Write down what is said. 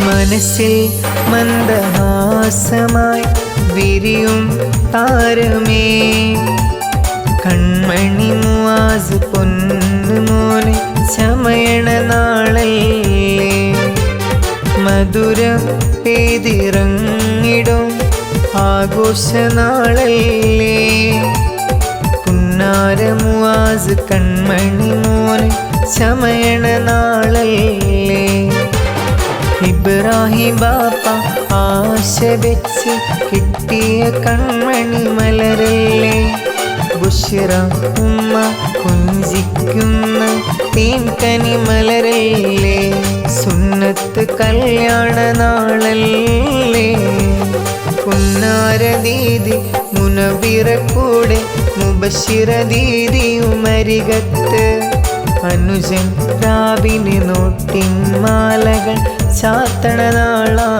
മനസ്സിൽ മന്ദഹാസമായി വിരിയും താരമേ കൺമണി മുആസ് പൊന്നുമോനെ ചമയണ നാളല്ലേ മധുരം പെയ്തിറങ്ങിടും ആഘോഷനാളല്ലേ പുന്നാര മുആസ് കൺമണി മോനെ ചമയണ നാളല്ലേ ഇബ്രാഹിം ബാപ്പ ആശ വെച്ച് കിട്ടിയ കൺമണി മലരല്ലേ ബുശ്ര ഉമ്മ കുഞ്ചിക്കുന്ന തേൻകനി മലരല്ലേ സുന്നത്ത് കല്യാണ നാളല്ലേ പുന്നാര ദീദി മുനവിറ കൂടെ മുബശ്ശിറ ദീദിയുമരികത്ത് അനുജൻ രാവിനെ നോട്ടിൻ മാലകൾ ചാത്തണ നാളാ